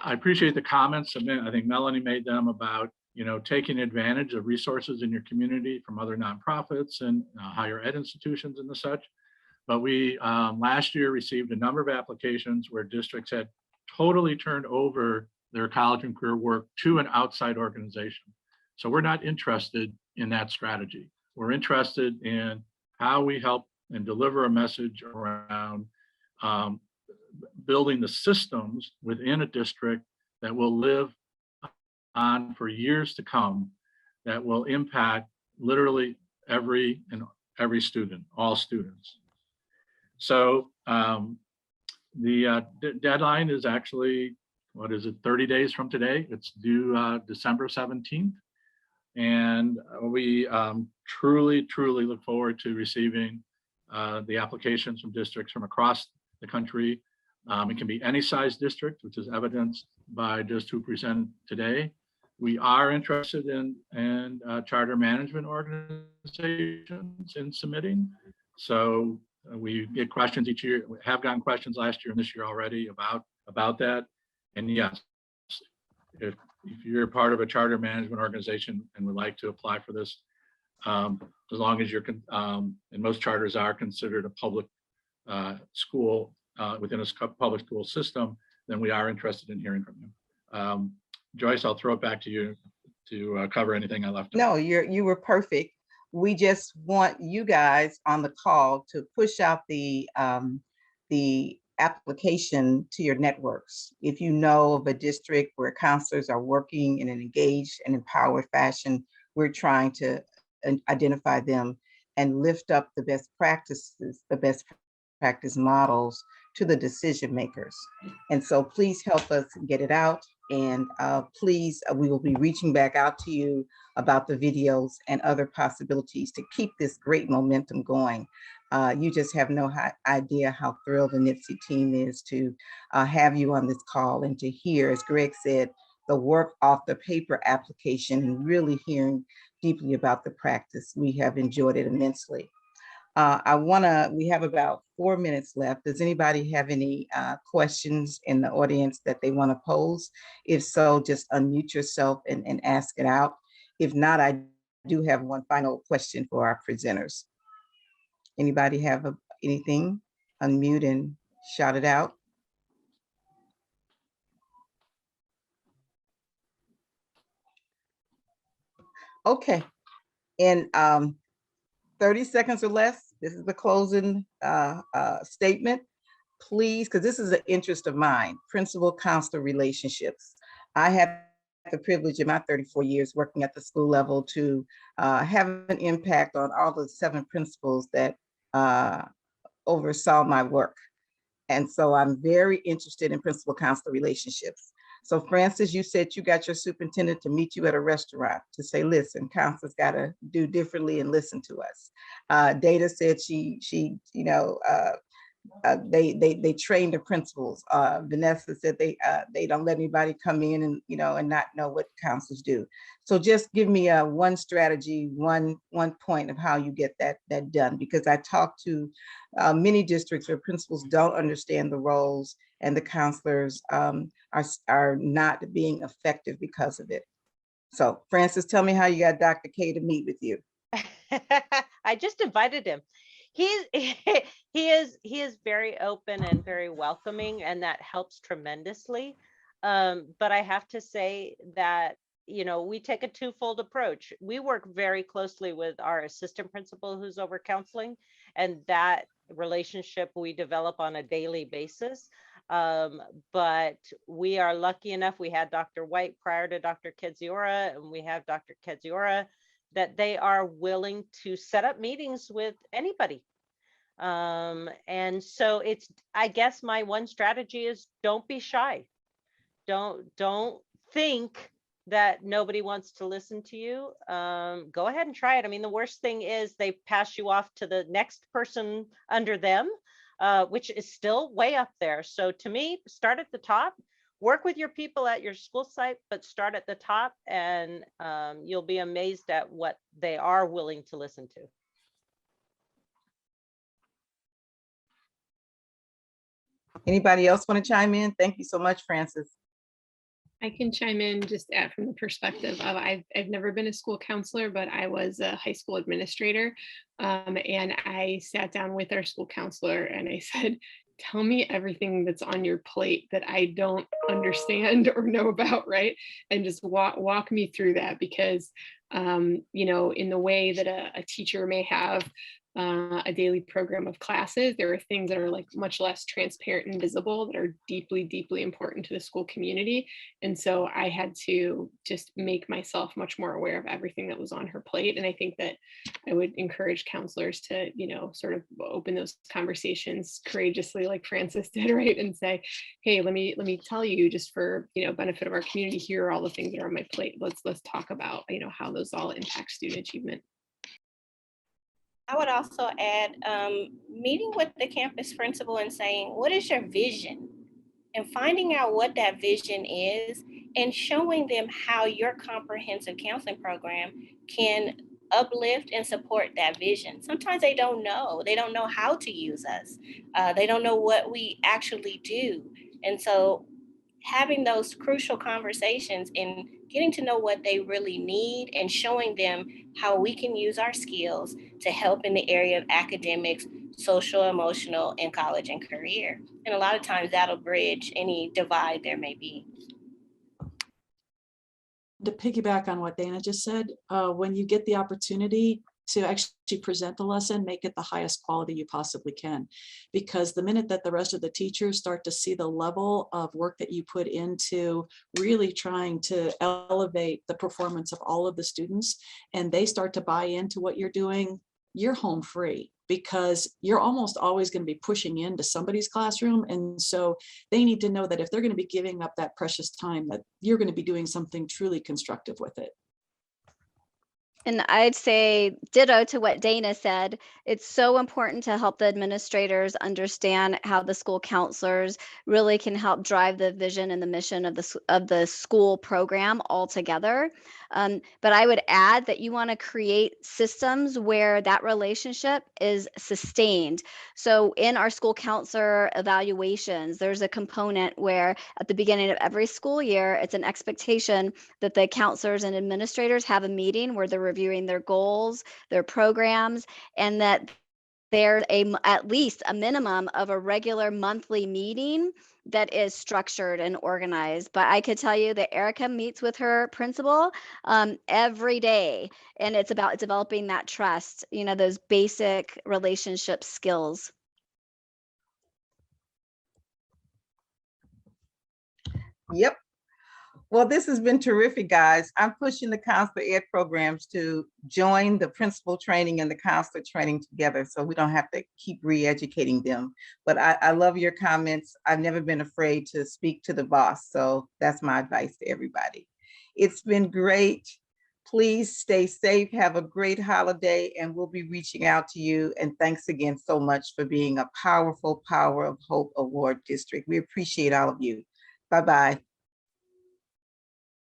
appreciate the comments. I think Melanie made them about, taking advantage of resources in your community from other nonprofits and higher ed institutions and the such. But we last year received a number of applications where districts had totally turned over their college and career work to an outside organization. So we're not interested in that strategy. We're interested in how we help and deliver a message around building the systems within a district that will live on for years to come, that will impact literally every student, all students. So the deadline is actually, 30 days from today? It's due December 17th. And we truly look forward to receiving the applications from districts from across the country. It can be any size district, which is evidenced by just who presented today. We are interested in charter management organizations in submitting. So we get questions each year. We have gotten questions last year and this year already about that. And yes, if you're part of a charter management organization and would like to apply for this, as long as you're, and most charters are considered a public school within a public school system, then we are interested in hearing from you. Joyce, I'll throw it back to you to cover anything I left out. No, you were perfect. We just want you guys on the call to push out the application to your networks. If you know of a district where counselors are working in an engaged and empowered fashion, we're trying to identify them and lift up the best practices, the best practice models to the decision makers. And so please help us get it out. And please, we will be reaching back out to you about the videos and other possibilities to keep this great momentum going. You just have no idea how thrilled the NIPSE team is to have you on this call and to hear, as Greg said, the work off the paper application and really hearing deeply about the practice. We have enjoyed it immensely. we have about 4 minutes left. Does anybody have any questions in the audience that they want to pose? If so, just unmute yourself and ask it out. If not, I do have one final question for our presenters. Anybody have anything? Unmute and shout it out. Okay, in 30 seconds or less, this is the closing statement. Please, because this is an interest of mine, principal-counselor relationships. I had the privilege in my 34 years working at the school level to have an impact on all the 7 principals that oversaw my work. And so I'm very interested in principal-counselor relationships. So Francis, you said you got your superintendent to meet you at a restaurant to say, listen, counselors got to do differently and listen to us. Data said she they train the principals. Vanessa said they don't let anybody come in and and not know what counselors do. So just give me one strategy, one point of how you get that done, because I talked to many districts where principals don't understand the roles and the counselors are not being effective because of it. So Francis, tell me how you got Dr. K to meet with you. I just invited him. He is very open and very welcoming, and that helps tremendously. But I have to say that, we take a twofold approach. We work very closely with our assistant principal who's over counseling, and that relationship we develop on a daily basis. But we are lucky enough, we had Dr. White prior to Dr. Kedziora, and we have Dr. Kedziora, that they are willing to set up meetings with anybody. And so I guess my one strategy is don't be shy. Don't think that nobody wants to listen to you. Go ahead and try it. I mean, the worst thing is they pass you off to the next person under them, which is still way up there. So to me, start at the top. Work with your people at your school site, but start at the top, and you'll be amazed at what they are willing to listen to. Anybody else want to chime in? Thank you so much, Francis. I can chime in just from the perspective of I've never been a school counselor, but I was a high school administrator. And I sat down with our school counselor and I said, tell me everything that's on your plate that I don't understand or know about, right? And just walk me through that, because, in the way that a teacher may have a daily program of classes, there are things that are like much less transparent and visible that are deeply, deeply important to the school community. And so I had to just make myself much more aware of everything that was on her plate. And I think that I would encourage counselors to, sort of open those conversations courageously, like Francis did, right? And say, hey, let me tell you, just for, benefit of our community, here are all the things that are on my plate. Let's talk about, how those all impact student achievement. I would also add meeting with the campus principal and saying, what is your vision? And finding out what that vision is and showing them how your comprehensive counseling program can uplift and support that vision. Sometimes they don't know. They don't know how to use us. They don't know what we actually do. And so having those crucial conversations and getting to know what they really need and showing them how we can use our skills to help in the area of academics, social, emotional, and college and career. And a lot of times that'll bridge any divide there may be. To piggyback on what Dana just said, when you get the opportunity to actually present the lesson, make it the highest quality you possibly can. Because the minute that the rest of the teachers start to see the level of work that you put into really trying to elevate the performance of all of the students, and they start to buy into what you're doing, you're home free, because you're almost always going to be pushing into somebody's classroom. And so they need to know that if they're going to be giving up that precious time, that you're going to be doing something truly constructive with it. And I'd say ditto to what Dana said. It's so important to help the administrators understand how the school counselors really can help drive the vision and the mission of the school program altogether. But I would add that you want to create systems where that relationship is sustained. So in our school counselor evaluations, there's a component where at the beginning of every school year, it's an expectation that the counselors and administrators have a meeting where they're reviewing their goals, their programs, and that there's at least a minimum of a regular monthly meeting that is structured and organized. But I could tell you that Erica meets with her principal every day, and it's about developing that trust, those basic relationship skills. Yep. Well, this has been terrific, guys. I'm pushing the counselor ed programs to join the principal training and the counselor training together so we don't have to keep re-educating them. But I love your comments. I've never been afraid to speak to the boss. So that's my advice to everybody. It's been great. Please stay safe. Have a great holiday, and we'll be reaching out to you. And thanks again so much for being a powerful Power of Hope Award district. We appreciate all of you. Bye-bye.